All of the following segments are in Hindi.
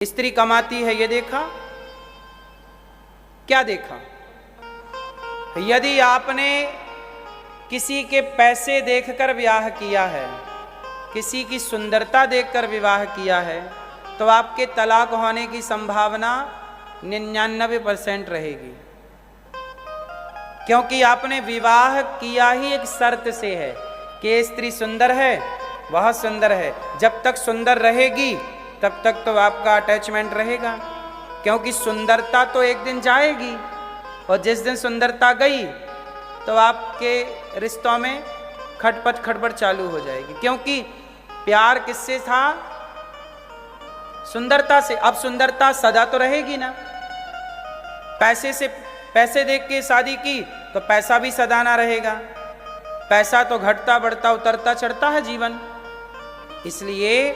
स्त्री कमाती है ये देखा? क्या देखा? यदि आपने किसी के पैसे देखकर ब्याह किया है, किसी की सुंदरता देखकर विवाह किया है, तो आपके तलाक होने की संभावना 99% रहेगी, क्योंकि आपने विवाह किया ही एक शर्त से है कि स्त्री सुंदर है, वह सुंदर है। जब तक सुंदर रहेगी तब तक तो आपका अटैचमेंट रहेगा, क्योंकि सुंदरता तो एक दिन जाएगी, और जिस दिन सुंदरता गई तो आपके रिश्तों में खटपट चालू हो जाएगी, क्योंकि प्यार किससे था? सुंदरता से। अब सुंदरता सदा तो रहेगी ना। पैसे देख के शादी की तो पैसा भी सदा ना रहेगा, पैसा तो घटता बढ़ता उतरता चढ़ता है जीवन। इसलिए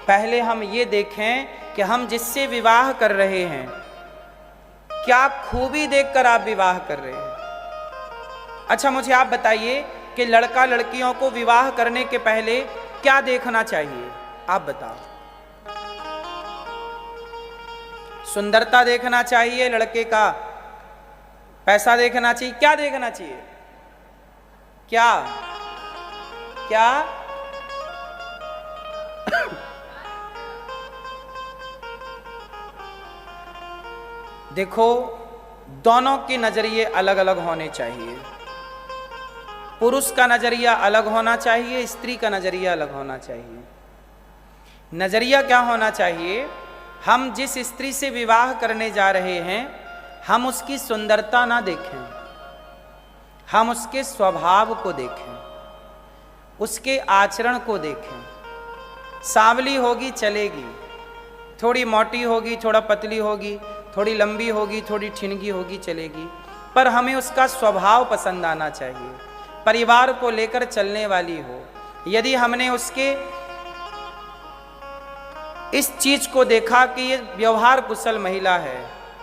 पहले हम ये देखें कि हम जिससे विवाह कर रहे हैं क्या खूबी देखकर आप विवाह कर रहे हैं। अच्छा, मुझे आप बताइए कि लड़का लड़कियों को विवाह करने के पहले क्या देखना चाहिए? आप बताओ। सुंदरता देखना चाहिए लड़के का, पैसा देखना चाहिए, क्या देखना चाहिए? क्या क्या देखो, दोनों के नजरिए अलग अलग होने चाहिए। पुरुष का नजरिया अलग होना चाहिए, स्त्री का नजरिया अलग होना चाहिए। नजरिया क्या होना चाहिए? हम जिस स्त्री से विवाह करने जा रहे हैं, हम उसकी सुंदरता ना देखें, हम उसके स्वभाव को देखें, उसके आचरण को देखें। सांवली होगी चलेगी, थोड़ी मोटी होगी, थोड़ा पतली होगी, थोड़ी लंबी होगी, थोड़ी ठिनगी होगी, चलेगी, पर हमें उसका स्वभाव पसंद आना चाहिए, परिवार को लेकर चलने वाली हो। यदि हमने उसके इस चीज को देखा कि ये व्यवहार कुशल महिला है,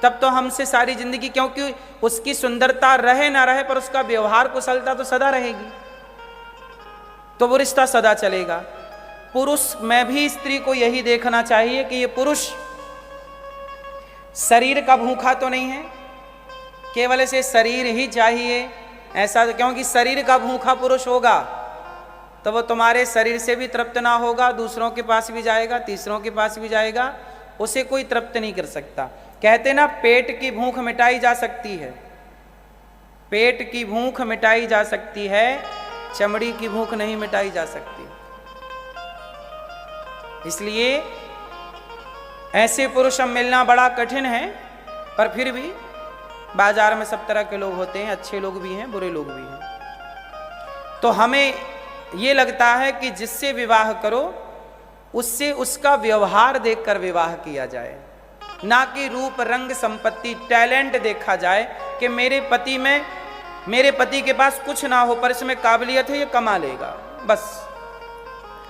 तब तो हमसे सारी जिंदगी, क्योंकि उसकी सुंदरता रहे ना रहे पर उसका व्यवहार कुशलता तो सदा रहेगी, तो वो रिश्ता सदा चलेगा। पुरुष में भी स्त्री को यही देखना चाहिए कि ये पुरुष शरीर का भूखा तो नहीं है, केवल इसे शरीर ही चाहिए ऐसा, क्योंकि शरीर का भूखा पुरुष होगा तो वो तुम्हारे शरीर से भी तृप्त ना होगा, दूसरों के पास भी जाएगा, तीसरों के पास भी जाएगा, उसे कोई तृप्त नहीं कर सकता। कहते ना, पेट की भूख मिटाई जा सकती है, पेट की भूख मिटाई जा सकती है, चमड़ी की भूख नहीं मिटाई जा सकती। इसलिए ऐसे पुरुष मिलना बड़ा कठिन है, पर फिर भी बाजार में सब तरह के लोग होते हैं, अच्छे लोग भी हैं, बुरे लोग भी हैं। तो हमें ये लगता है कि जिससे विवाह करो उससे उसका व्यवहार देखकर विवाह किया जाए, ना कि रूप रंग संपत्ति टैलेंट देखा जाए कि मेरे पति के पास कुछ ना हो पर इसमें काबिलियत है, ये कमा लेगा, बस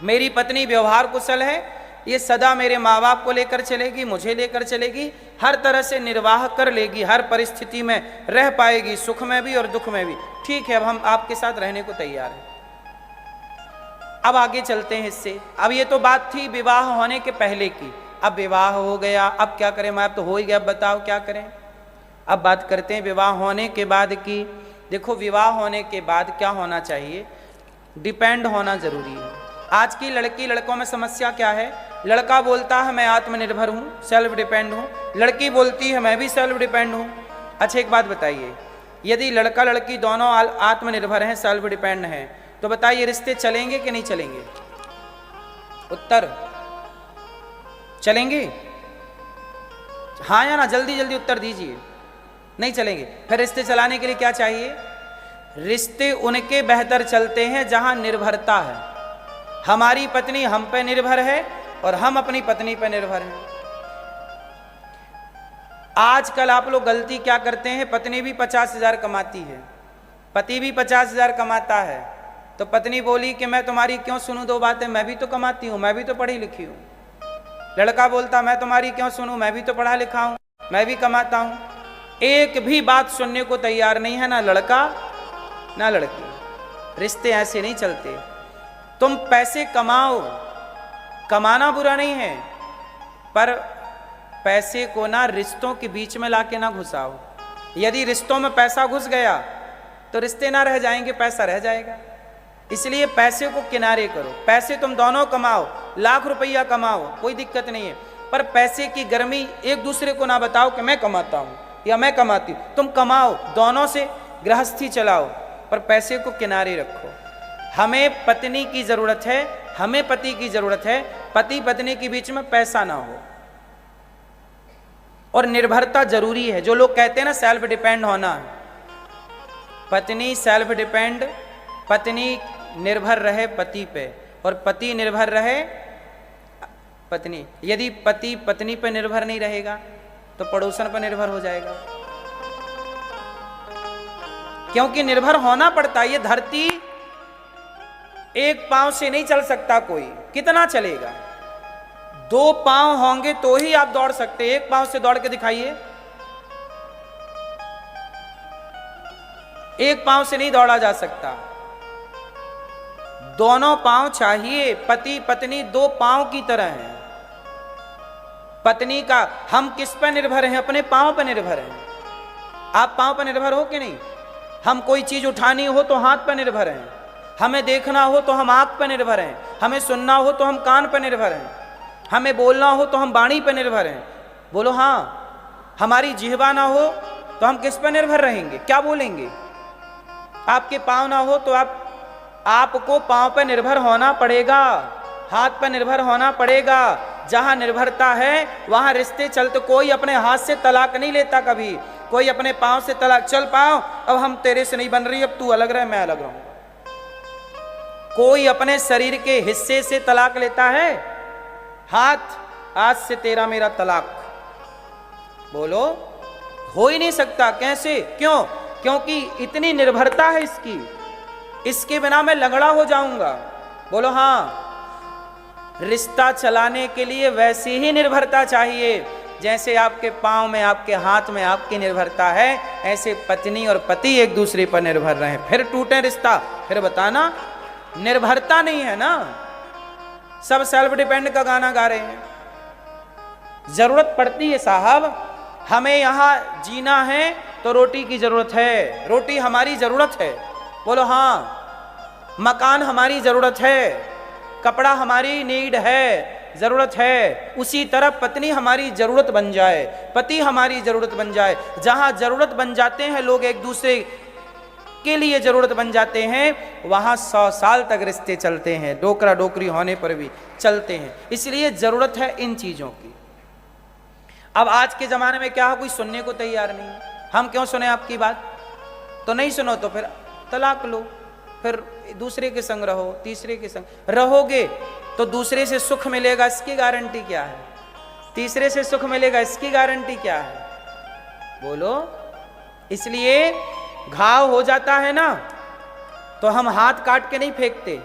मेरी पत्नी व्यवहार कुशल है, ये सदा मेरे माँ बाप को लेकर चलेगी, मुझे लेकर चलेगी, हर तरह से निर्वाह कर लेगी, हर परिस्थिति में रह पाएगी, सुख में भी और दुख में भी। ठीक है, अब हम आपके साथ रहने को तैयार हैं। अब आगे चलते हैं इससे। अब ये तो बात थी विवाह होने के पहले की, अब विवाह हो गया, अब क्या करें? मैं अब तो हो ही गया, अब बताओ क्या करें? अब बात करते हैं विवाह होने के बाद की। देखो, विवाह होने के बाद क्या होना चाहिए? डिपेंड होना जरूरी है। आज की लड़की लड़कों में समस्या क्या है? लड़का बोलता है मैं आत्मनिर्भर हूँ, सेल्फ डिपेंड हूँ, लड़की बोलती है मैं भी सेल्फ डिपेंड हूँ। अच्छा, एक बात बताइए, यदि लड़का लड़की दोनों आत्मनिर्भर हैं, सेल्फ डिपेंड हैं, तो बताइए रिश्ते चलेंगे कि नहीं चलेंगे? उत्तर चलेंगे? हाँ या ना? जल्दी जल्दी उत्तर दीजिए। नहीं चलेंगे। फिर रिश्ते चलाने के लिए क्या चाहिए? रिश्ते उनके बेहतर चलते हैं जहां निर्भरता है। हमारी पत्नी हम पे निर्भर है और हम अपनी पत्नी पे निर्भर हैं। आजकल आप लोग गलती क्या करते हैं? पत्नी भी 50,000 कमाती है, पति भी 50,000 कमाता है, तो पत्नी बोली कि मैं तुम्हारी क्यों सुनूं दो बातें, मैं भी तो कमाती हूं, मैं भी तो पढ़ी लिखी हूं। लड़का बोलता मैं तुम्हारी क्यों सुनूं, मैं भी तो पढ़ा लिखा हूं, मैं भी कमाता हूं। एक भी बात सुनने को तैयार नहीं है, ना लड़का ना लड़की। रिश्ते ऐसे नहीं चलते। तुम पैसे कमाओ, कमाना बुरा नहीं है, पर पैसे को ना रिश्तों के बीच में लाके ना घुसाओ। यदि रिश्तों में पैसा घुस गया तो रिश्ते ना रह जाएंगे, पैसा रह जाएगा। इसलिए पैसे को किनारे करो। पैसे तुम दोनों कमाओ, लाख रुपया कमाओ, कोई दिक्कत नहीं है, पर पैसे की गर्मी एक दूसरे को ना बताओ कि मैं कमाता हूं या मैं कमाती हूं। तुम कमाओ, दोनों से गृहस्थी चलाओ, पर पैसे को किनारे रखो। हमें पत्नी की जरूरत है, हमें पति की जरूरत है, पति पत्नी के बीच में पैसा ना हो। और निर्भरता जरूरी है। जो लोग कहते हैं ना सेल्फ डिपेंड होना, पत्नी सेल्फ डिपेंड, पत्नी निर्भर रहे पति पे और पति निर्भर रहे पत्नी। यदि पति पत्नी पे निर्भर नहीं रहेगा तो पड़ोसन पर निर्भर हो जाएगा, क्योंकि निर्भर होना पड़ता है। ये धरती एक पांव से नहीं चल सकता कोई, कितना चलेगा? दो पांव होंगे तो ही आप दौड़ सकते, एक पांव से दौड़ के दिखाइए। एक पांव से नहीं दौड़ा जा सकता, दोनों पांव चाहिए। पति पत्नी दो पांव की तरह हैं। पत्नी का हम किस पर निर्भर हैं? अपने पांव पर निर्भर हैं। आप पांव पर निर्भर हो कि नहीं? हम कोई चीज उठानी हो तो हाथ पर निर्भर हैं, हमें देखना हो तो हम आंख पर निर्भर हैं, हमें सुनना हो तो हम कान पर निर्भर हैं, हमें बोलना हो तो हम वाणी पर निर्भर हैं। बोलो हाँ। हमारी जिह्वा ना हो तो हम किस पर निर्भर रहेंगे? क्या बोलेंगे? आपके पांव ना हो तो आपको पांव पर निर्भर होना पड़ेगा, हाथ पर निर्भर होना पड़ेगा। जहां निर्भरता है वहां रिश्ते चलते। कोई अपने हाथ से तलाक नहीं लेता कभी, कोई अपने पांव से तलाक, चल पांव अब हम तेरे से नहीं बन रही, अब तू अलग रहे मैं अलग रहूं। कोई अपने शरीर के हिस्से से तलाक लेता है? हाथ, आज से तेरा मेरा तलाक, बोलो हो ही नहीं सकता। कैसे? क्यों? क्योंकि इतनी निर्भरता है इसकी, इसके बिना मैं लंगड़ा हो जाऊंगा। बोलो हाँ। रिश्ता चलाने के लिए वैसी ही निर्भरता चाहिए जैसे आपके पांव में, आपके हाथ में आपकी निर्भरता है, ऐसे पत्नी और पति एक दूसरे पर निर्भर रहे, फिर टूटे रिश्ता। फिर बताना निर्भरता नहीं है ना। सब सेल्फ डिपेंड का गाना गा रहे हैं। जरूरत पड़ती है साहब, हमें यहां जीना है तो रोटी की जरूरत है, रोटी हमारी जरूरत है। बोलो हाँ। मकान हमारी जरूरत है, कपड़ा हमारी नीड है, जरूरत है। उसी तरह पत्नी हमारी जरूरत बन जाए, पति हमारी जरूरत बन जाए। जहां जरूरत बन जाते हैं लोग, एक दूसरे के लिए जरूरत बन जाते हैं, वहां 100 साल तक रिश्ते चलते हैं, डोकरा डोकरी होने पर भी चलते हैं। इसलिए जरूरत है इन चीजों की। अब आज के जमाने में क्या है, कोई सुनने को तैयार नहीं। हम क्यों सुने आपकी बात? तो नहीं सुनो तो फिर तलाक लो, फिर दूसरे के संग रहो, तीसरे के संग रहोगे तो दूसरे से सुख मिलेगा, इसकी गारंटी क्या है? तीसरे से सुख मिलेगा, इसकी गारंटी क्या है? बोलो। इसलिए घाव हो जाता है ना तो हम हाथ काट के नहीं फेंकते,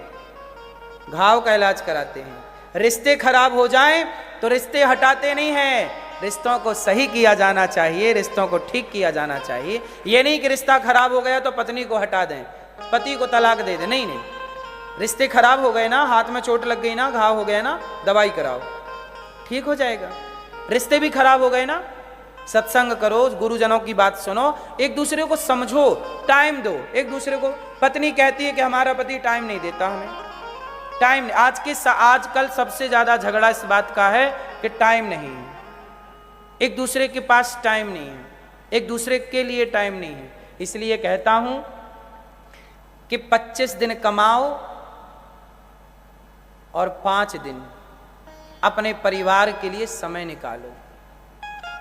घाव का इलाज कराते हैं। रिश्ते खराब हो जाएं तो रिश्ते हटाते नहीं हैं, रिश्तों को सही किया जाना चाहिए, रिश्तों को ठीक किया जाना चाहिए। ये नहीं कि रिश्ता खराब हो गया तो पत्नी को हटा दें, पति को तलाक दे दें। नहीं नहीं, रिश्ते खराब हो गए ना, हाथ में चोट लग गई ना, घाव हो गया ना, दवाई कराओ, ठीक हो जाएगा। रिश्ते भी खराब हो गए ना, सत्संग करो, गुरुजनों की बात सुनो, एक दूसरे को समझो, टाइम दो एक दूसरे को। पत्नी कहती है कि हमारा पति टाइम नहीं देता हमें, टाइम। आजकल सबसे ज्यादा झगड़ा इस बात का है कि टाइम नहीं है, एक दूसरे के पास टाइम नहीं है, एक दूसरे के लिए टाइम नहीं है। इसलिए कहता हूं कि 25 दिन कमाओ और 5 दिन अपने परिवार के लिए समय निकालो।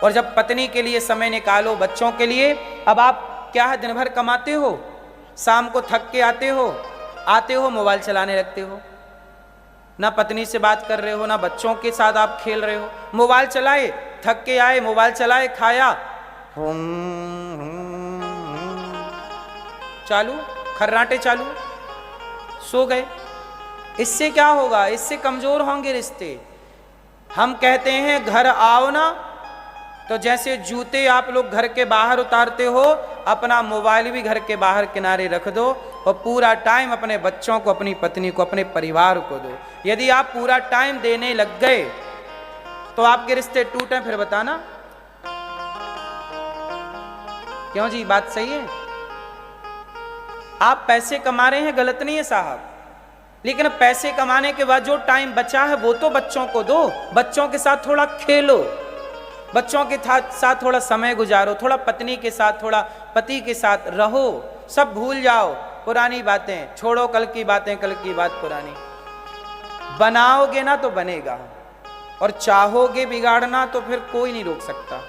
और जब पत्नी के लिए समय निकालो, बच्चों के लिए, अब आप क्या है, दिन भर कमाते हो, शाम को थक के आते हो मोबाइल चलाने लगते हो, ना पत्नी से बात कर रहे हो, ना बच्चों के साथ आप खेल रहे हो। मोबाइल चलाए, थक के आए, मोबाइल चलाए, खाया, चालू, खर्राटे चालू, सो गए। इससे क्या होगा? इससे कमजोर होंगे रिश्ते। हम कहते हैं घर आओ ना, तो जैसे जूते आप लोग घर के बाहर उतारते हो, अपना मोबाइल भी घर के बाहर किनारे रख दो और पूरा टाइम अपने बच्चों को, अपनी पत्नी को, अपने परिवार को दो। यदि आप पूरा टाइम देने लग गए तो आपके रिश्ते टूटे फिर बताना। क्यों जी, बात सही है? आप पैसे कमा रहे हैं, गलत नहीं है साहब, लेकिन पैसे कमाने के बाद जो टाइम बचा है वो तो बच्चों को दो, बच्चों के साथ थोड़ा खेलो, बच्चों के साथ थोड़ा समय गुजारो, थोड़ा पत्नी के साथ, थोड़ा पति के साथ रहो, सब भूल जाओ, पुरानी बातें छोड़ो, कल की बातें कल की बात पुरानी। बनाओगे ना तो बनेगा, और चाहोगे बिगाड़ना तो फिर कोई नहीं रोक सकता।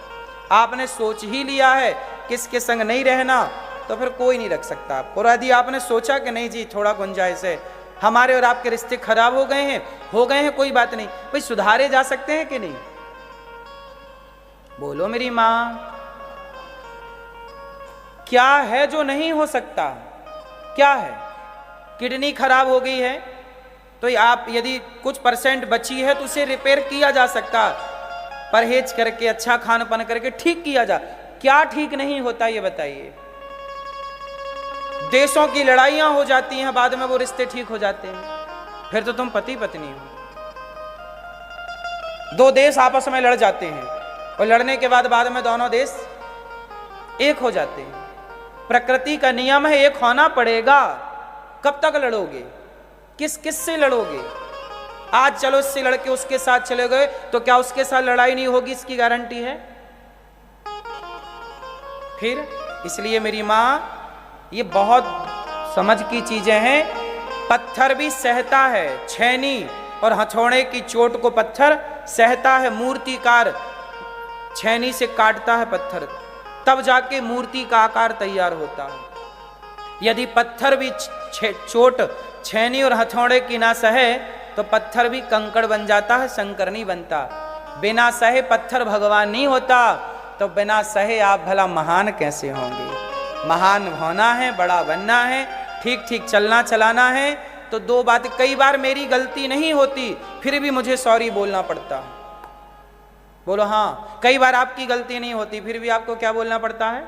आपने सोच ही लिया है किसके संग नहीं रहना तो फिर कोई नहीं रख सकता आपको। और यदि आपने सोचा कि नहीं जी थोड़ा गुंजाइश है, हमारे और आपके रिश्ते खराब हो गए हैं, कोई बात नहीं, भाई सुधारे जा सकते हैं कि नहीं? बोलो मेरी मां, क्या है जो नहीं हो सकता? क्या है? किडनी खराब हो गई है तो आप यदि कुछ % बची है तो उसे रिपेयर किया जा सकता, परहेज करके, अच्छा खान पान करके ठीक किया जा। क्या ठीक नहीं होता ये बताइए? देशों की लड़ाइयां हो जाती हैं, बाद में वो रिश्ते ठीक हो जाते हैं, फिर तो तुम पति पत्नी हो। 2 देश आपस में लड़ जाते हैं और लड़ने के बाद में दोनों देश एक हो जाते हैं। प्रकृति का नियम है, एक होना पड़ेगा। कब तक लड़ोगे? किस किस से लड़ोगे? आज चलो इससे लड़के उसके साथ चले गए तो क्या उसके साथ लड़ाई नहीं होगी इसकी गारंटी है? फिर इसलिए मेरी मां, ये बहुत समझ की चीजें हैं। पत्थर भी सहता है, छैनी और हथौड़े की चोट को पत्थर सहता है। मूर्तिकार छैनी से काटता है पत्थर, तब जाके मूर्ति का आकार तैयार होता है। यदि पत्थर भी चोट छैनी और हथौड़े की ना सहे तो पत्थर भी कंकड़ बन जाता है, शंकर नहीं बनता। बिना सहे पत्थर भगवान नहीं होता, तो बिना सहे आप भला महान कैसे होंगे? महान होना है, बड़ा बनना है, ठीक ठीक चलना चलाना है, तो 2 बात। कई बार मेरी गलती नहीं होती फिर भी मुझे सॉरी बोलना पड़ता है। बोलो हाँ, कई बार आपकी गलती नहीं होती फिर भी आपको क्या बोलना पड़ता है?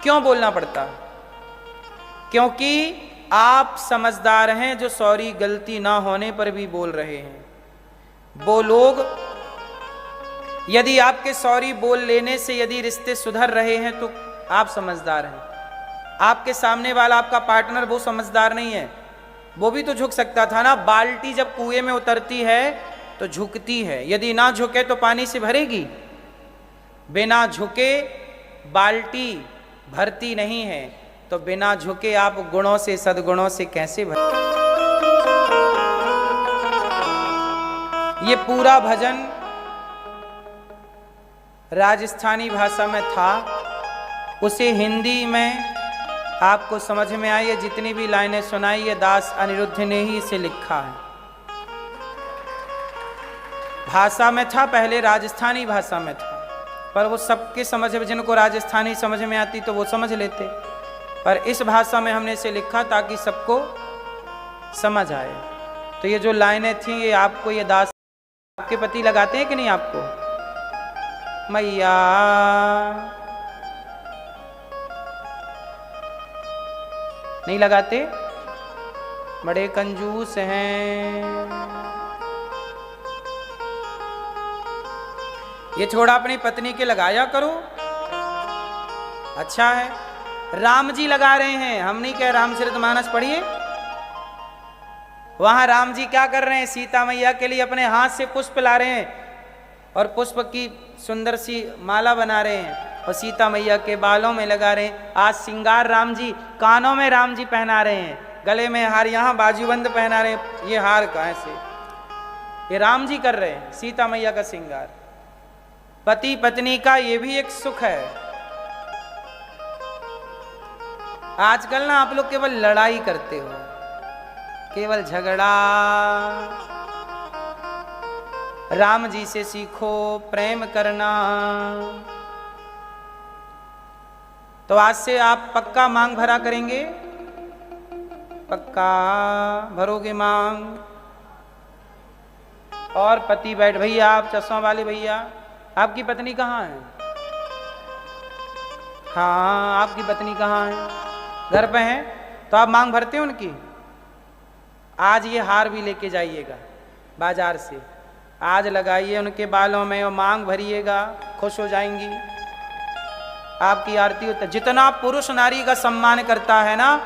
क्यों बोलना पड़ता है? क्योंकि आप समझदार हैं जो सॉरी गलती ना होने पर भी बोल रहे हैं। वो लोग यदि आपके सॉरी बोल लेने से यदि रिश्ते सुधर रहे हैं तो आप समझदार हैं। आपके सामने वाला आपका पार्टनर वो समझदार नहीं है, वो भी तो झुक सकता था ना। बाल्टी जब कुएं में उतरती है तो झुकती है, यदि ना झुके तो पानी से भरेगी। बिना झुके बाल्टी भरती नहीं है, तो बिना झुके आप गुणों से, सद्गुणों से कैसे भर? ये पूरा भजन राजस्थानी भाषा में था, उसे हिंदी में आपको समझ में आई है। जितनी भी लाइनें सुनाई है दास अनिरुद्ध ने ही इसे लिखा है। भाषा में था पहले, राजस्थानी भाषा में था, पर वो सबके समझ में, जिनको राजस्थानी समझ में आती तो वो समझ लेते, पर इस भाषा में हमने इसे लिखा ताकि सबको समझ आए। तो ये जो लाइनें थी ये आपको, ये दास आपके पति लगाते हैं कि नहीं आपको? मैया नहीं लगाते, बड़े कंजूस हैं। ये थोड़ा अपनी पत्नी के लगाया करो, अच्छा है। राम जी लगा रहे हैं, हम नहीं कह रामचरितमानस पढ़िए, वहां राम जी क्या कर रहे हैं? सीता मैया के लिए अपने हाथ से पुष्प ला रहे हैं और पुष्प की सुंदर सी माला बना रहे हैं और सीता मैया के बालों में लगा रहे हैं। आज श्रृंगार राम जी, कानों में राम जी पहना रहे हैं, गले में हार, यहाँ बाजूबंद पहना रहे हैं। ये हार कहाँ से? ये राम जी कर रहे हैं, सीता मैया का श्रृंगार। पति पत्नी का ये भी एक सुख है। आजकल ना आप लोग केवल लड़ाई करते हो, केवल झगड़ा। राम जी से सीखो प्रेम करना। तो आज से आप पक्का मांग भरा करेंगे, पक्का भरोगे मांग। और पति बैठ, भैया आप चश्मा वाले भैया, आपकी पत्नी कहाँ है? हाँ, आपकी पत्नी कहाँ है? घर पे हैं? तो आप मांग भरते हैं उनकी। आज ये हार भी लेके जाइएगा बाजार से, आज लगाइए उनके बालों में और मांग भरिएगा, खुश हो जाएंगी, आपकी आरती होता। जितना पुरुष नारी का सम्मान करता है ना,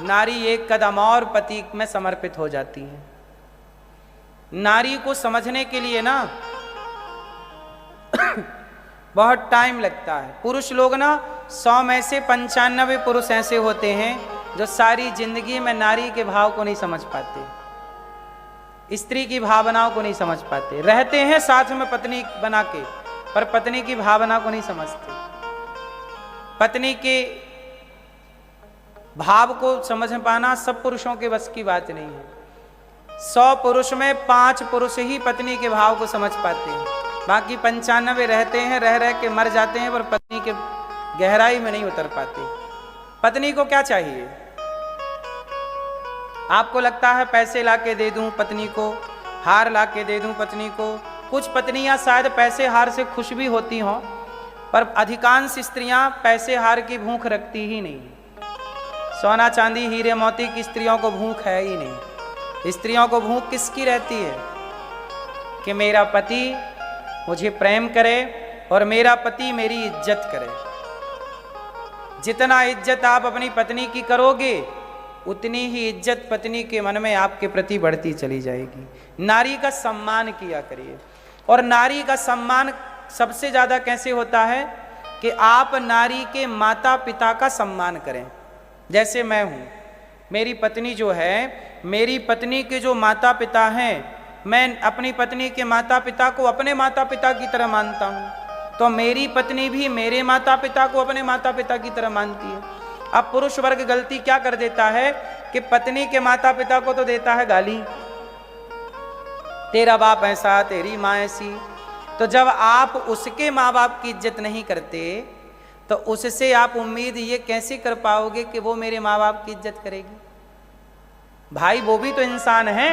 नारी एक कदम और पति में समर्पित हो जाती है। नारी को समझने के लिए ना बहुत टाइम लगता है। पुरुष लोग ना 100 में से 95 पुरुष ऐसे होते हैं जो सारी जिंदगी में नारी के भाव को नहीं समझ पाते, स्त्री की भावनाओं को नहीं समझ पाते। रहते हैं साथ में पत्नी बना के, पर पत्नी की भावना को नहीं समझते। पत्नी के भाव को समझ पाना सब पुरुषों के बस की बात नहीं है। 100 पुरुष में 5 पुरुष ही पत्नी के भाव को समझ पाते हैं, बाकी 95 रहते हैं, रह रह के मर जाते हैं, पर पत्नी के गहराई में नहीं उतर पाते। पत्नी को क्या चाहिए? आपको लगता है पैसे लाके दे दूं पत्नी को, हार लाके दे दूं पत्नी को। कुछ पत्नियां शायद पैसे हार से खुश भी होती हों, पर अधिकांश स्त्रियां पैसे हार की भूख रखती ही नहीं। सोना चांदी हीरे मोती की स्त्रियों को भूख है ही नहीं। स्त्रियों को भूख किसकी रहती है? कि मेरा पति मुझे प्रेम करे और मेरा पति मेरी इज्जत करे। जितना इज्जत आप अपनी पत्नी की करोगे, उतनी ही इज्जत पत्नी के मन में आपके प्रति बढ़ती चली जाएगी। नारी का सम्मान किया करिए। और नारी का सम्मान सबसे ज्यादा कैसे होता है? कि आप नारी के माता पिता का सम्मान करें। जैसे मैं हूं, मेरी पत्नी जो है, मेरी पत्नी के जो माता पिता हैं, मैं अपनी पत्नी के माता पिता को अपने माता पिता की तरह मानता हूं, तो मेरी पत्नी भी मेरे माता पिता को अपने माता पिता की तरह मानती है। अब पुरुष वर्ग गलती क्या कर देता है कि पत्नी के माता पिता को तो देता है गाली, तेरा बाप ऐसा, तेरी माँ ऐसी। तो जब आप उसके माँ बाप की इज्जत नहीं करते, तो उससे आप उम्मीद ये कैसे कर पाओगे कि वो मेरे माँ बाप की इज्जत करेगी? भाई वो भी तो इंसान है।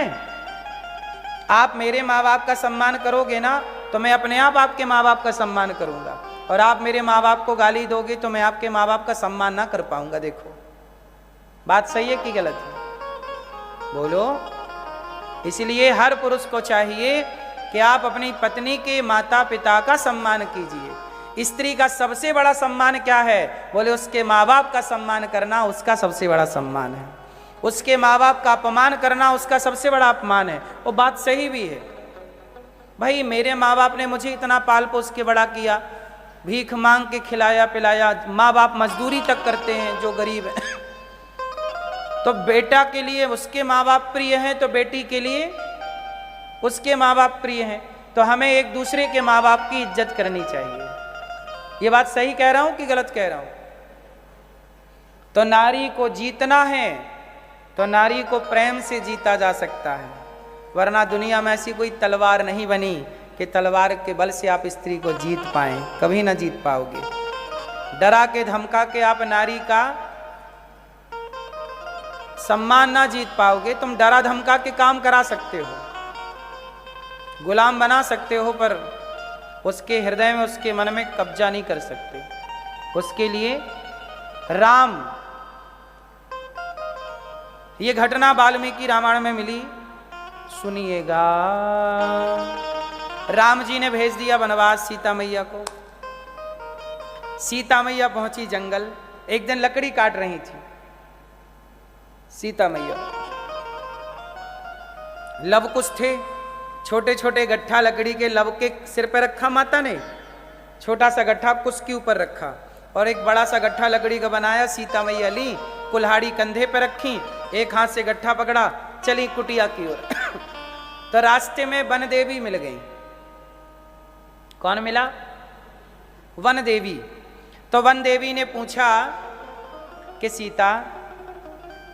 आप मेरे माँ बाप का सम्मान करोगे ना, तो मैं अपने आप आपके माँ बाप का सम्मान करूंगा। और आप मेरे माँ बाप को गाली दोगे तो मैं आपके माँ बाप का सम्मान ना कर पाऊंगा। देखो बात सही है कि गलत है? बोलो। इसलिए हर पुरुष को चाहिए कि आप अपनी पत्नी के माता पिता का सम्मान कीजिए। स्त्री का सबसे बड़ा सम्मान क्या है? बोले उसके माँ बाप का सम्मान करना उसका सबसे बड़ा सम्मान है। उसके माँ बाप का अपमान करना उसका सबसे बड़ा अपमान है। वो बात सही भी है। भाई मेरे माँ बाप ने मुझे इतना पाल पोस के बड़ा किया, भीख मांग के खिलाया पिलाया। माँ बाप मजदूरी तक करते हैं जो गरीब है। तो बेटा के लिए उसके माँ बाप प्रिय हैं, तो बेटी के लिए उसके माँ बाप प्रिय हैं। तो हमें एक दूसरे के माँ बाप की इज्जत करनी चाहिए। ये बात सही कह रहा हूं कि गलत कह रहा हूं? तो नारी को जीतना है तो नारी को प्रेम से जीता जा सकता है, वरना दुनिया में ऐसी कोई तलवार नहीं बनी कि तलवार के बल से आप स्त्री को जीत पाएं। कभी ना जीत पाओगे। डरा के धमका के आप नारी का सम्मान ना जीत पाओगे। तुम डरा धमका के काम करा सकते हो, गुलाम बना सकते हो, पर उसके हृदय में उसके मन में कब्जा नहीं कर सकते। उसके लिए राम, ये घटना वाल्मीकि रामायण में मिली, सुनिएगा। राम जी ने भेज दिया वनवास सीता मैया को। सीता मैया पहुंची जंगल। एक दिन लकड़ी काट रही थी सीता मैया। लव कुछ थे, छोटे छोटे गट्ठा लकड़ी के लव के सिर पर रखा माता ने। छोटा सा गट्ठा कुश के ऊपर रखा और एक बड़ा सा गट्ठा लकड़ी का बनाया। सीता मैया ली, कुल्हाड़ी कंधे पर रखी, एक हाथ से गट्ठा पकड़ा, चली कुटिया की ओर। तो रास्ते में वन देवी मिल गई। कौन मिला? वन देवी। तो वन देवी ने पूछा कि सीता,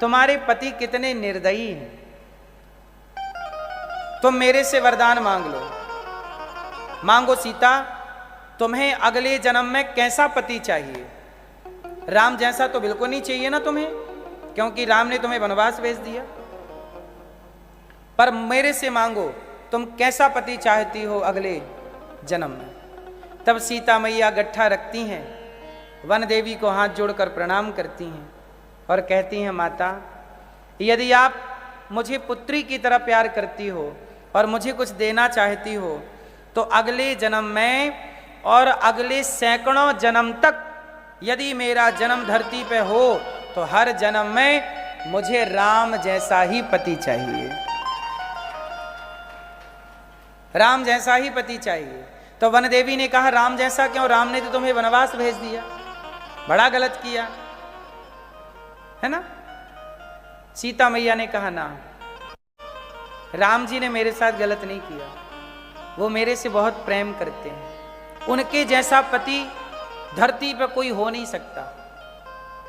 तुम्हारे पति कितने निर्दयी हैं, तुम मेरे से वरदान मांग लो। मांगो सीता, तुम्हें अगले जन्म में कैसा पति चाहिए? राम जैसा तो बिल्कुल नहीं चाहिए ना तुम्हें, क्योंकि राम ने तुम्हें वनवास भेज दिया। पर मेरे से मांगो, तुम कैसा पति चाहती हो अगले जन्म में। तब सीता मैया गट्ठा रखती हैं, वन देवी को हाथ जोड़कर प्रणाम करती हैं और कहती हैं, माता, यदि आप मुझे पुत्री की तरह प्यार करती हो और मुझे कुछ देना चाहती हो तो अगले जन्म में और अगले सैकड़ों जन्म तक यदि मेरा जन्म धरती पे हो तो हर जन्म में मुझे राम जैसा ही पति चाहिए, राम जैसा ही पति चाहिए। तो वन देवी ने कहा राम जैसा क्यों, राम ने तो तुम्हें वनवास भेज दिया, बड़ा गलत किया है ना। सीता मैया ने कहा ना, राम जी ने मेरे साथ गलत नहीं किया, वो मेरे से बहुत प्रेम करते हैं, उनके जैसा पति धरती पर कोई हो नहीं सकता।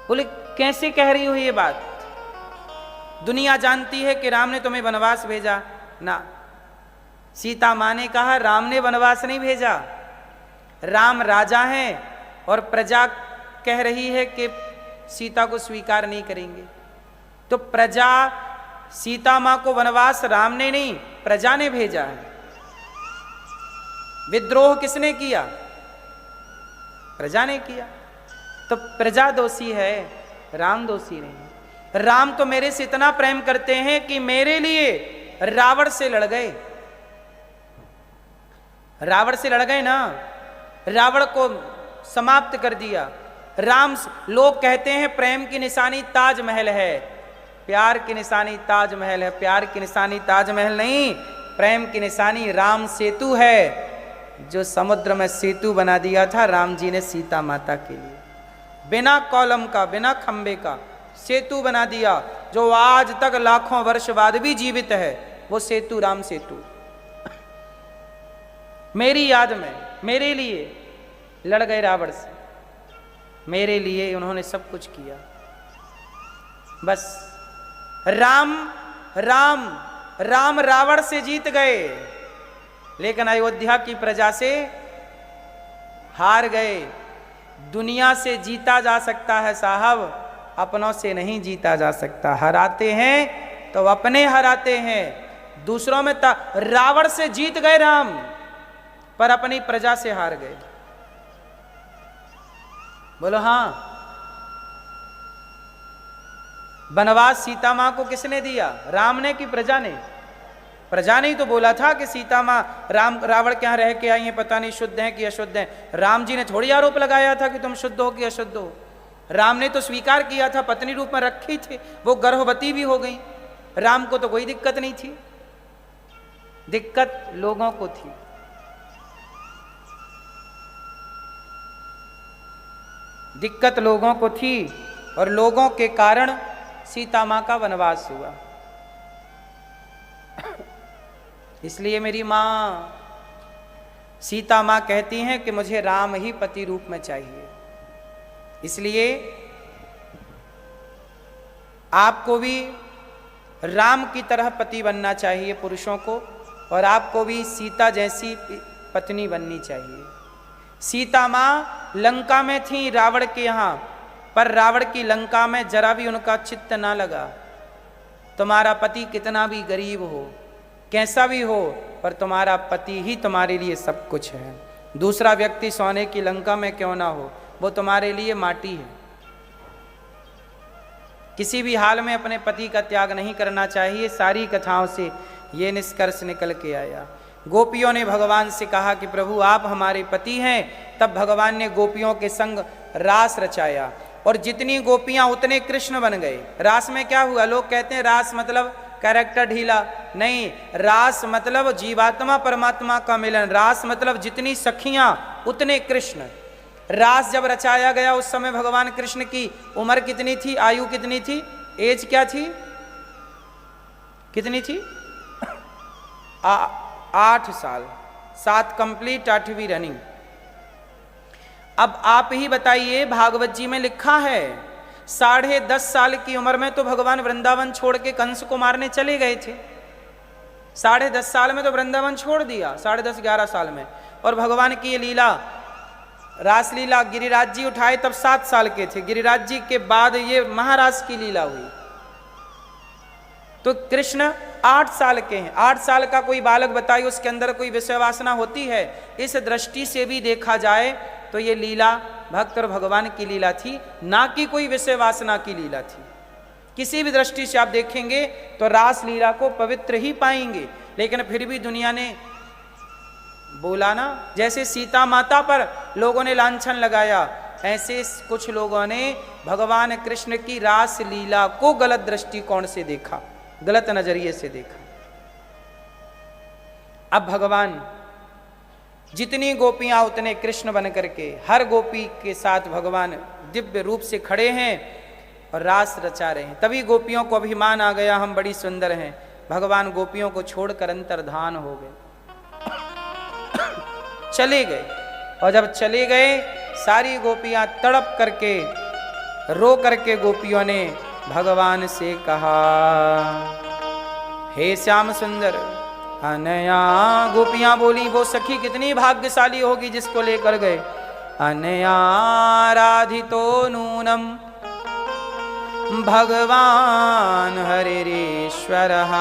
बोले कैसे कह रही हो ये बात, दुनिया जानती है कि राम ने तुम्हें वनवास भेजा ना। सीता मां ने कहा राम ने वनवास नहीं भेजा, राम राजा हैं और प्रजा कह रही है कि सीता को स्वीकार नहीं करेंगे, तो प्रजा सीता मां को वनवास राम ने नहीं प्रजा ने भेजा है। विद्रोह किसने किया, प्रजा ने किया, तो प्रजा दोषी है, राम दोषी नहीं। राम तो मेरे से इतना प्रेम करते हैं कि मेरे लिए रावण से लड़ गए, रावण से लड़ गए ना, रावण को समाप्त कर दिया। राम, लोग कहते हैं प्रेम की निशानी ताजमहल है, प्यार की निशानी ताजमहल है, प्यार की निशानी ताजमहल नहीं, प्रेम की निशानी राम सेतु है, जो समुद्र में सेतु बना दिया था राम जी ने सीता माता के लिए, बिना कॉलम का बिना खंबे का सेतु बना दिया, जो आज तक लाखों वर्ष बाद भी जीवित है, वो सेतु राम सेतु। मेरी याद में मेरे लिए लड़ गए रावण से, मेरे लिए उन्होंने सब कुछ किया। बस राम राम राम रावण से जीत गए, लेकिन अयोध्या की प्रजा से हार गए। दुनिया से जीता जा सकता है साहब, अपनों से नहीं जीता जा सकता। हराते हैं तो अपने हराते हैं, दूसरों में रावण से जीत गए राम, पर अपनी प्रजा से हार गए। बोलो हाँ। वनवास सीता मां को किसने दिया, राम ने कि प्रजा ने? प्रजा ने ही तो बोला था कि सीता मां रावण के यहां रह के आई हैं, पता नहीं शुद्ध हैं कि अशुद्ध हैं। राम जी ने थोड़ी आरोप लगाया था कि तुम शुद्ध हो कि अशुद्ध हो, राम ने तो स्वीकार किया था, पत्नी रूप में रखी थी, वो गर्भवती भी हो गई, राम को तो कोई दिक्कत नहीं थी। दिक्कत लोगों को थी। दिक्कत लोगों को थी और लोगों के कारण सीता मां का वनवास हुआ। इसलिए मेरी मां सीता मां कहती हैं कि मुझे राम ही पति रूप में चाहिए। इसलिए आपको भी राम की तरह पति बनना चाहिए पुरुषों को, और आपको भी सीता जैसी पत्नी बननी चाहिए। सीता मां लंका में थी रावण के यहाँ, पर रावण की लंका में जरा भी उनका चित्त ना लगा। तुम्हारा पति कितना भी गरीब हो, कैसा भी हो, पर तुम्हारा पति ही तुम्हारे लिए सब कुछ है। दूसरा व्यक्ति सोने की लंका में क्यों ना हो, वो तुम्हारे लिए माटी है। किसी भी हाल में अपने पति का त्याग नहीं करना चाहिए। सारी कथाओं से ये निष्कर्ष निकल के आया। गोपियों ने भगवान से कहा कि प्रभु आप हमारे पति हैं। तब भगवान ने गोपियों के संग रास रचाया, और जितनी गोपियां उतने कृष्ण बन गए। रास में क्या हुआ, लोग कहते हैं रास मतलब कैरेक्टर ढीला, नहीं, रास मतलब जीवात्मा परमात्मा का मिलन। रास मतलब जितनी सखियां उतने कृष्ण। रास जब रचाया गया उस समय भगवान कृष्ण की उम्र कितनी थी, आयु कितनी थी, एज क्या थी, कितनी थी? 8 साल, 7 कंप्लीट, 8वीं रनिंग। अब आप ही बताइए, भागवत जी में लिखा है 10.5 साल की उम्र में तो भगवान वृंदावन छोड़ के कंस को मारने चले गए थे। 10.5 साल में तो वृंदावन छोड़ दिया, 10.5-11 साल में। और भगवान की ये लीला, रासलीला, गिरिराज जी उठाए तब 7 साल के थे। गिरिराज जी के बाद ये महाराज की लीला हुई। तो कृष्ण 8 साल के हैं। 8 साल का कोई बालक बताइए उसके अंदर कोई विषय वासना होती है? इस दृष्टि से भी देखा जाए तो ये लीला भक्त और भगवान की लीला थी, ना कि कोई विषय वासना की लीला थी। किसी भी दृष्टि से आप देखेंगे तो रास लीला को पवित्र ही पाएंगे। लेकिन फिर भी दुनिया ने बोला ना, जैसे सीता माता पर लोगों ने लांछन लगाया, ऐसे कुछ लोगों ने भगवान कृष्ण की रास लीला को गलत दृष्टिकोण से देखा, गलत नजरिए से देखा। अब भगवान जितनी गोपियां उतने कृष्ण बन करके हर गोपी के साथ भगवान दिव्य रूप से खड़े हैं और रास रचा रहे हैं। तभी गोपियों को अभिमान आ गया, हम बड़ी सुंदर हैं। भगवान गोपियों को छोड़कर अंतर्धान हो गए, चले गए। और जब चले गए, सारी गोपियां तड़प करके रो करके गोपियों ने भगवान से कहा, हे श्याम सुंदर अनया। गोपियां बोली, वो सखी कितनी भाग्यशाली होगी जिसको लेकर गए। अनया राधितो नूनम भगवान हरिरीश्वरः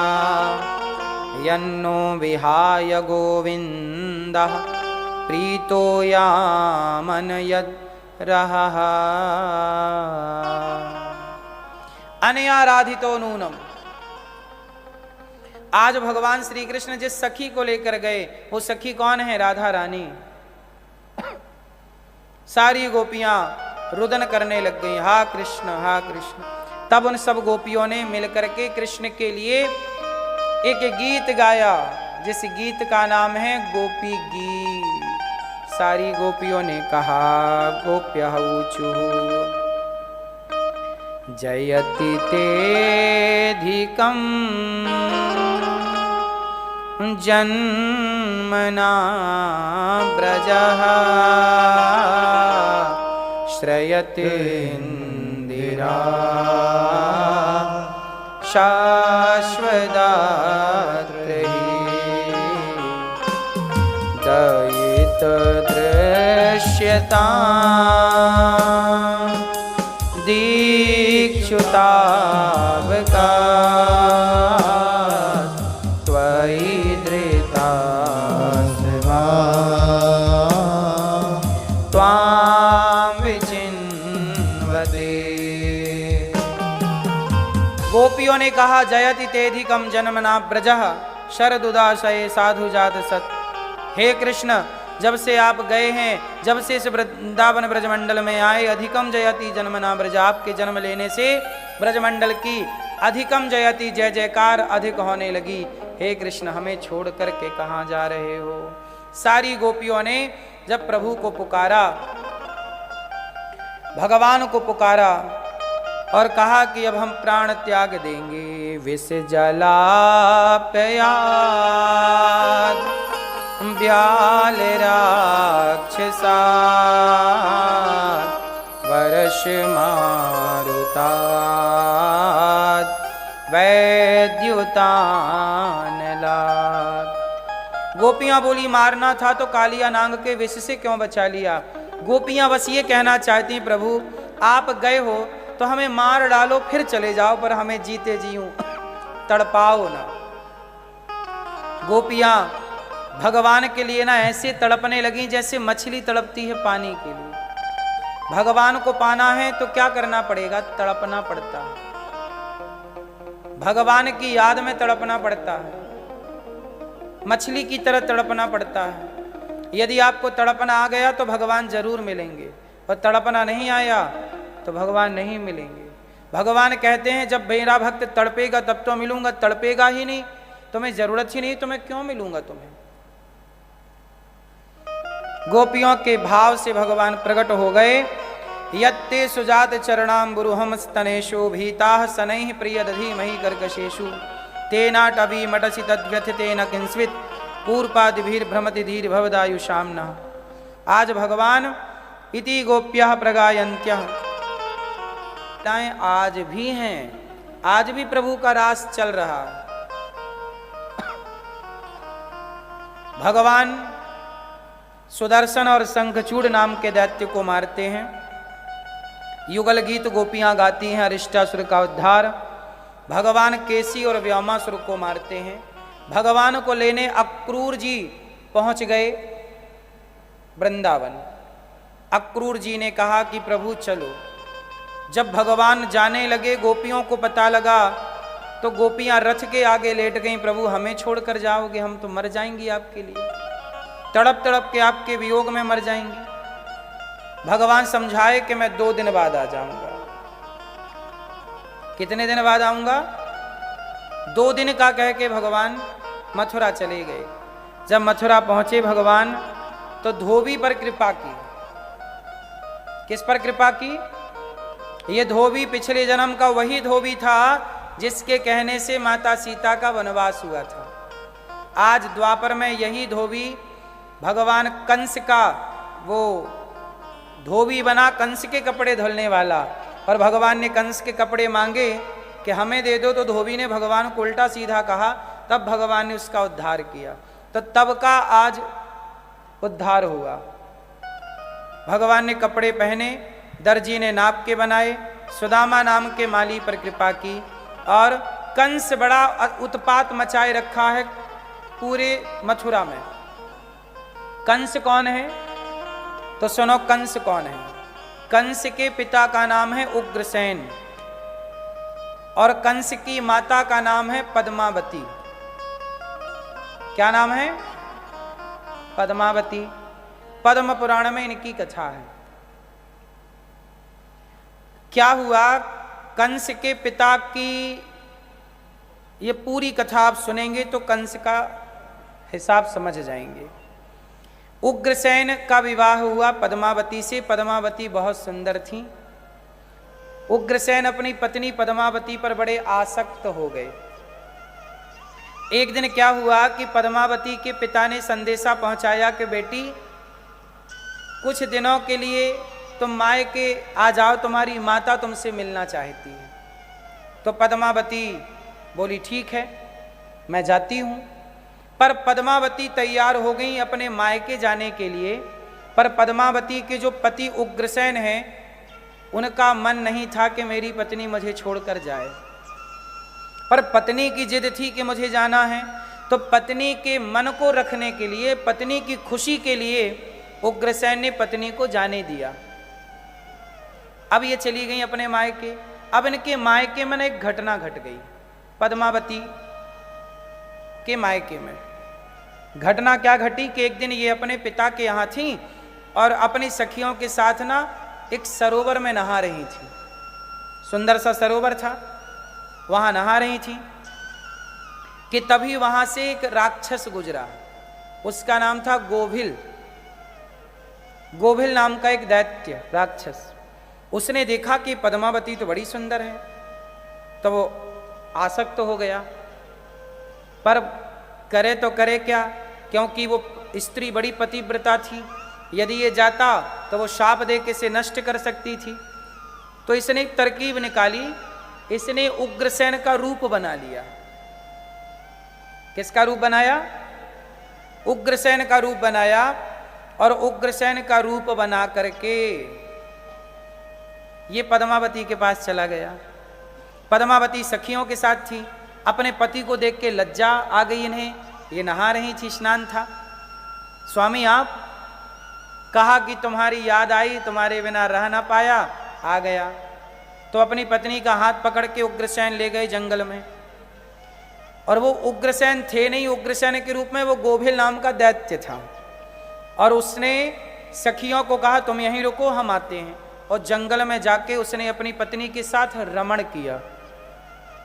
यन्नो विहाय गोविंदः प्रीतो यामनयद् रहः। अनया राधितो नूनम, आज भगवान श्री कृष्ण जिस सखी को लेकर गए, वो सखी कौन है? राधा रानी। सारी गोपियां रुदन करने लग गई, हा कृष्ण हा कृष्ण। तब उन सब गोपियों ने मिलकर के कृष्ण के लिए एक गीत गाया, जिस गीत का नाम है गोपी गीत। सारी गोपियों ने कहा, गोप्यः ऊचुः जयति तेधिकं जन्मना ब्रजः श्रयते इंदिरा शाश्वदात्रेहि दयित दृश्यता दीक्षुतावका त्वयि धृतास्वा त्वां विचिन्वते। गोपियों ने कहा, जयति तेधिकम जन्मना ब्रजः शरदुदाशये साधु जात सत। हे कृष्ण, जब से आप गए हैं, जब से इस वृंदावन ब्रजमंडल में आए, अधिकम जयति जन्मना ब्रज, आपके जन्म लेने से ब्रजमंडल की अधिकम जयति जय जयकार अधिक होने लगी। हे कृष्ण, हमें छोड़ करके कहाँ जा रहे हो? सारी गोपियों ने जब प्रभु को पुकारा, भगवान को पुकारा और कहा कि अब हम प्राण त्याग देंगे। विष जलापयाद व्याल राक्षसा वर्ष मारुताद वैद्युतानलाद। गोपियां बोली, मारना था तो कालिया नांग के विष से क्यों बचा लिया? गोपियां बस ये कहना चाहती हैं, प्रभु आप गए हो तो हमें मार डालो, फिर चले जाओ, पर हमें जीते जीऊं तड़पाओ ना। गोपियां भगवान के लिए ना ऐसे तड़पने लगी जैसे मछली तड़पती है पानी के लिए। भगवान को पाना है तो क्या करना पड़ेगा? तड़पना पड़ता है, भगवान की याद में तड़पना पड़ता है, मछली की तरह तड़पना पड़ता है। यदि आपको तड़पना आ गया तो भगवान जरूर मिलेंगे, और तड़पना नहीं आया तो भगवान नहीं मिलेंगे। भगवान कहते हैं, जब मेरा भक्त तड़पेगा तब तो मिलूंगा, तड़पेगा ही नहीं, तुम्हें जरूरत ही नहीं तो मैं क्यों मिलूंगा तुम्हें? गोपियों के भाव से भगवान प्रकट हो गए। यत्ते सुजात चरणाम्बुरुहम स्तनेषु भीताः शनैः प्रियदधीमहि कर्कशेषु तेनाटवी मटसि तद्व्यथितेन किंस्वित् पूर्पादिभिर्भ्रमति धीर भवदायुषाम्नः। आज भगवान इति गोप्यः प्रगायन्त्यः, आज भी हैं, आज भी प्रभु का रास चल रहा है। भगवान सुदर्शन और शंखचूड़ नाम के दैत्य को मारते हैं। युगल गीत गोपियां गाती हैं, अरिष्टासुर का उद्धार। भगवान केसी और व्योमासुर को मारते हैं। भगवान को लेने अक्रूर जी पहुंच गए वृंदावन। अक्रूर जी ने कहा कि प्रभु चलो। जब भगवान जाने लगे, गोपियों को पता लगा तो गोपियां रथ के आगे लेट गईं, प्रभु हमें छोड़कर जाओगे, हम तो मर जाएंगी आपके लिए, तड़प तड़प के आपके वियोग में मर जाएंगी। भगवान समझाए कि मैं 2 दिन बाद आ जाऊंगा। कितने दिन बाद आऊंगा? 2 दिन का कह के भगवान मथुरा चले गए। जब मथुरा पहुंचे भगवान तो धोबी पर कृपा की। किस पर कृपा की? ये धोबी पिछले जन्म का वही धोबी था जिसके कहने से माता सीता का वनवास हुआ था। आज द्वापर में यही धोबी भगवान कंस का वो धोबी बना, कंस के कपड़े धुलने वाला। और भगवान ने कंस के कपड़े मांगे कि हमें दे दो, तो धोबी ने भगवान को उल्टा सीधा कहा, तब भगवान ने उसका उद्धार किया। तो तब का आज उद्धार हुआ। भगवान ने कपड़े पहने, दर्जी ने नाप के बनाए, सुदामा नाम के माली पर कृपा की। और कंस बड़ा उत्पात मचाए रखा है पूरे मथुरा में। कंस कौन है? तो सुनो कंस कौन है। कंस के पिता का नाम है उग्रसेन और कंस की माता का नाम है पद्मावती। क्या नाम है? पद्मावती। पद्म पुराण में इनकी कथा है। क्या हुआ? कंस के पिता की ये पूरी कथा आप सुनेंगे तो कंस का हिसाब समझ जाएंगे। उग्रसेन का विवाह हुआ पद्मावती से। पद्मावती बहुत सुंदर थी। उग्रसेन अपनी पत्नी पद्मावती पर बड़े आसक्त हो गए। एक दिन क्या हुआ कि पद्मावती के पिता ने संदेशा पहुंचाया कि बेटी कुछ दिनों के लिए तुम मायके आ जाओ, तुम्हारी माता तुमसे मिलना चाहती है। तो पद्मावती बोली ठीक है मैं जाती हूं। पर पद्मावती तैयार हो गई अपने मायके जाने के लिए। पर पद्मावती के जो पति उग्रसेन हैं उनका मन नहीं था कि मेरी पत्नी मुझे छोड़कर जाए। पर पत्नी की जिद थी कि मुझे जाना है। तो पत्नी के मन को रखने के लिए, पत्नी की खुशी के लिए उग्रसेन ने पत्नी को जाने दिया। अब ये चली गई अपने मायके। अब इनके मायके में एक घटना घट गई। पद्मावती के मायके में घटना क्या घटी कि एक दिन ये अपने पिता के यहाँ थी और अपनी सखियों के साथ ना एक सरोवर में नहा रही थी। सुंदर सा सरोवर था, वहां नहा रही थी कि तभी वहां से एक राक्षस गुजरा। उसका नाम था गोभिल। गोभिल नाम का एक दैत्य राक्षस। उसने देखा कि पद्मावती तो बड़ी सुंदर है, तो वो आसक्त हो गया। पर करे तो करे क्या, क्योंकि वो स्त्री बड़ी पतिव्रता थी। यदि ये जाता तो वो शाप दे के इसे नष्ट कर सकती थी। तो इसने एक तरकीब निकाली। इसने उग्रसेन का रूप बना लिया। किसका रूप बनाया? उग्रसेन का रूप बनाया। और उग्रसेन का रूप बना करके ये पद्मावती के पास चला गया। पद्मावती सखियों के साथ थी। अपने पति को देख के लज्जा आ गई इन्हें। ये नहा रही थी, स्नान था। स्वामी आप, कहा कि तुम्हारी याद आई, तुम्हारे बिना रह ना पाया, आ गया। तो अपनी पत्नी का हाथ पकड़ के उग्रसेन ले गए जंगल में। और वो उग्रसेन थे नहीं, उग्रसेन के रूप में वो गोभिल नाम का दैत्य था। और उसने सखियों को कहा तुम यहीं रुको, हम आते हैं। और जंगल में जाके उसने अपनी पत्नी के साथ रमण किया।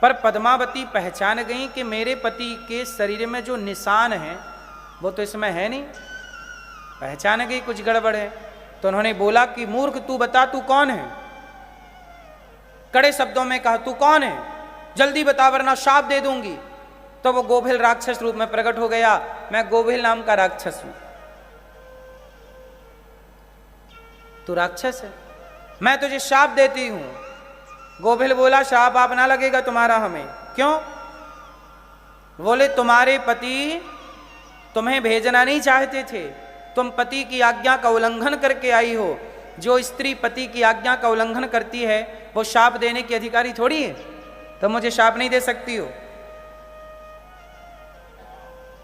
पर पद्मावती पहचान गई कि मेरे पति के शरीर में जो निशान है वो तो इसमें है नहीं। पहचान गई कुछ गड़बड़ है। तो उन्होंने बोला कि मूर्ख तू बता तू कौन है। कड़े शब्दों में कहा तू कौन है, जल्दी बता वरना शाप दे दूंगी। तो वो गोभिल राक्षस रूप में प्रकट हो गया। मैं गोभिल नाम का राक्षस हूं। तू राक्षस है, मैं तुझे शाप देती हूं। गोभिल बोला शाप आप ना लगेगा तुम्हारा हमें। क्यों? बोले तुम्हारे पति तुम्हें भेजना नहीं चाहते थे, तुम पति की आज्ञा का उल्लंघन करके आई हो। जो स्त्री पति की आज्ञा का उल्लंघन करती है वो शाप देने की अधिकारी थोड़ी है। तुम मुझे शाप नहीं दे सकती हो।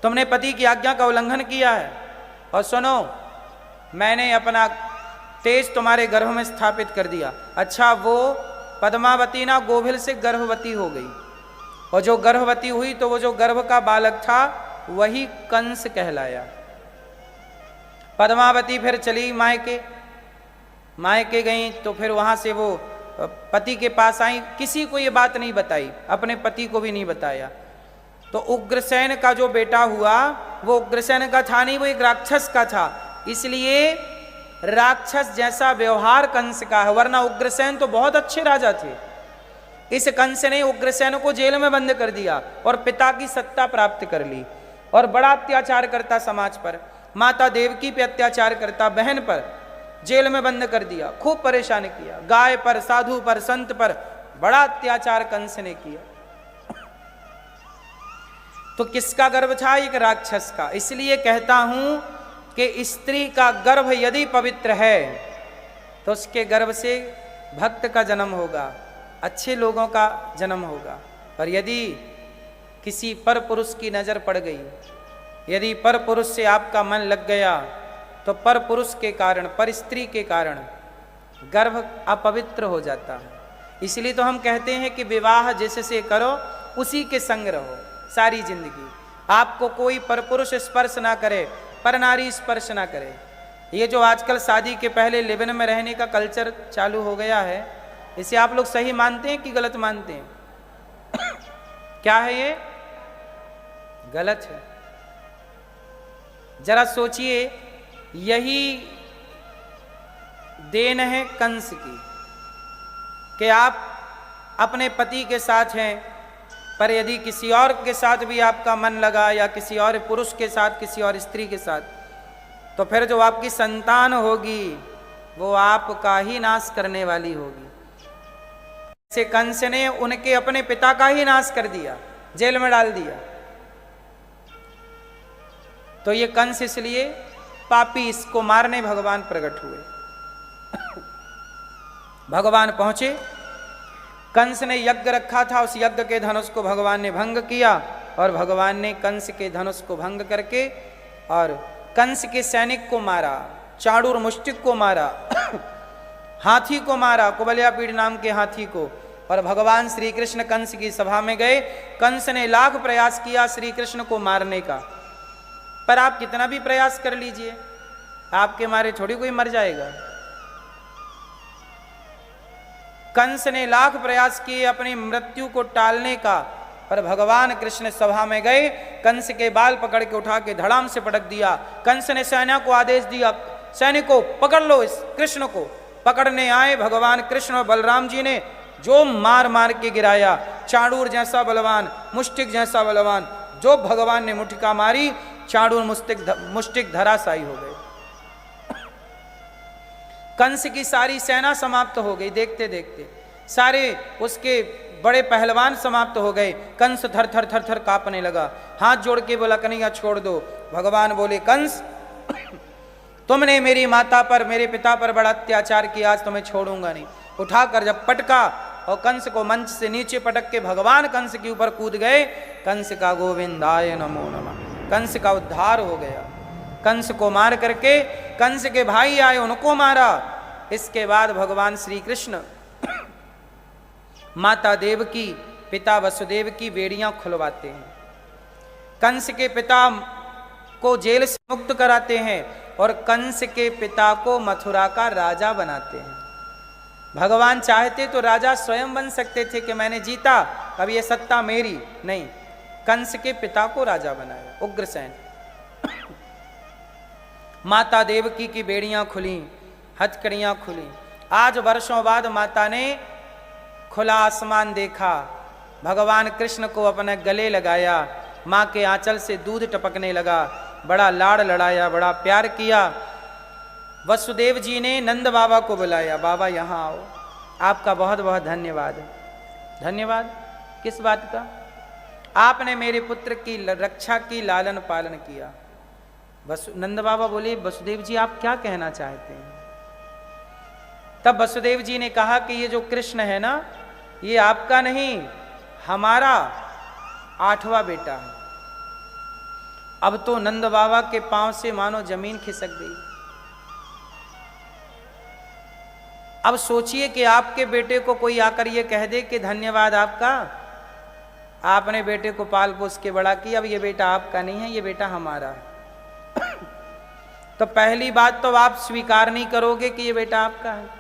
तुमने पति की आज्ञा का उल्लंघन किया है। और सुनो, मैंने अपना तेज तुम्हारे गर्भ में स्थापित कर दिया। अच्छा, वो पद्मावती ना गोभिल से गर्भवती हो गई। और जो गर्भवती हुई तो वो जो गर्भ का बालक था वही कंस कहलाया। पद्मावती फिर चली मायके गई तो फिर वहां से वो पति के पास आई, किसी को ये बात नहीं बताई, अपने पति को भी नहीं बताया। तो उग्रसेन का जो बेटा हुआ वो उग्रसेन का था नहीं, वो एक राक्षस का था, इसलिए राक्षस जैसा व्यवहार कंस का है, वरना उग्रसेन तो बहुत अच्छे राजा थे। इस कंस ने उग्रसेन को जेल में बंद कर दिया और पिता की सत्ता प्राप्त कर ली और बड़ा अत्याचार करता समाज पर, माता देवकी पे अत्याचार करता, बहन पर जेल में बंद कर दिया, खूब परेशान किया, गाय पर, साधु पर, संत पर बड़ा अत्याचार कंस ने किया। तो किसका गर्भ था? एक राक्षस का। इसलिए कहता हूं कि स्त्री का गर्भ यदि पवित्र है तो उसके गर्भ से भक्त का जन्म होगा, अच्छे लोगों का जन्म होगा। पर यदि किसी पर पुरुष की नजर पड़ गई, यदि पर पुरुष से आपका मन लग गया तो पर पुरुष के कारण, पर स्त्री के कारण गर्भ अपवित्र हो जाता है। इसलिए तो हम कहते हैं कि विवाह जिससे करो उसी के संग रहो सारी जिंदगी। आपको कोई पर पुरुष स्पर्श ना करे, पर नारी स्पर्श ना करे। ये जो आजकल शादी के पहले लिव इन में रहने का कल्चर चालू हो गया है, इसे आप लोग सही मानते हैं कि गलत मानते हैं? क्या है ये? गलत है। जरा सोचिए, यही देन है कंस की कि आप अपने पति के साथ हैं, पर यदि किसी और के साथ भी आपका मन लगा या किसी और पुरुष के साथ, किसी और स्त्री के साथ, तो फिर जो आपकी संतान होगी वो आपका ही नाश करने वाली होगी। से कंस ने उनके अपने पिता का ही नाश कर दिया, जेल में डाल दिया। तो ये कंस इसलिए पापी, इसको मारने भगवान प्रकट हुए। भगवान पहुंचे, कंस ने यज्ञ रखा था, उस यज्ञ के धनुष को भगवान ने भंग किया और भगवान ने कंस के धनुष को भंग करके और कंस के सैनिक को मारा, चाणूर मुष्टिक को मारा, हाथी को मारा, कुबल्यापीड़ नाम के हाथी को। और भगवान श्री कृष्ण कंस की सभा में गए। कंस ने लाख प्रयास किया श्री कृष्ण को मारने का, पर आप कितना भी प्रयास कर लीजिए, आपके मारे थोड़ी कोई मर जाएगा। कंस ने लाख प्रयास किए अपनी मृत्यु को टालने का, पर भगवान कृष्ण सभा में गए, कंस के बाल पकड़ के उठा के धड़ाम से पटक दिया। कंस ने सेना को आदेश दिया, सैनिकों पकड़ लो इस कृष्ण को। पकड़ने आए भगवान कृष्ण और बलराम जी ने जो मार मार के गिराया, चाणूर जैसा बलवान, मुष्टिक जैसा बलवान, जो भगवान ने मुठिका मारी, चाणूर मुष्टिक धराशायी हो गए। कंस की सारी सेना समाप्त हो गई, देखते देखते सारे उसके बड़े पहलवान समाप्त हो गए। कंस थर थर थर थर कांपने लगा, हाथ जोड़ के बोला कन्हैया छोड़ दो। भगवान बोले कंस तुमने मेरी माता पर, मेरे पिता पर बड़ा अत्याचार किया, आज तुम्हें छोड़ूंगा नहीं। उठाकर जब पटका और कंस को मंच से नीचे पटक के भगवान कंस के ऊपर कूद गए, कंस का गोविंदाय नमो नमः, कंस का उद्धार हो गया। कंस को मार करके कंस के भाई आए, उनको मारा। इसके बाद भगवान श्री कृष्ण माता देवकी, पिता वसुदेव की बेड़ियां खुलवाते हैं, कंस के पिता को जेल से मुक्त कराते हैं और कंस के पिता को मथुरा का राजा बनाते हैं। भगवान चाहते तो राजा स्वयं बन सकते थे कि मैंने जीता, अब ये सत्ता मेरी, नहीं, कंस के पिता को राजा बनाया, उग्रसेन। माता देवकी की बेड़ियां खुली, हथकड़ियां खुली। आज वर्षों बाद माता ने खुला आसमान देखा, भगवान कृष्ण को अपने गले लगाया, माँ के आंचल से दूध टपकने लगा, बड़ा लाड़ लड़ाया, बड़ा प्यार किया। वसुदेव जी ने नंद बाबा को बुलाया, बाबा यहाँ आओ, आपका बहुत बहुत धन्यवाद। धन्यवाद किस बात का? आपने मेरे पुत्र की रक्षा की, लालन पालन किया। नंद बाबा बोले वसुदेव जी आप क्या कहना चाहते हैं? तब वसुदेव जी ने कहा कि ये जो कृष्ण है ना, ये आपका नहीं, हमारा 8वां बेटा है। अब तो नंद बाबा के पांव से मानो जमीन खिसक गई। अब सोचिए कि आपके बेटे को कोई आकर ये कह दे कि धन्यवाद आपका, आपने बेटे को पाल पोस के बड़ा किया, अब ये बेटा आपका नहीं है, ये बेटा हमारा है। तो पहली बात तो आप स्वीकार नहीं करोगे कि ये बेटा आपका है।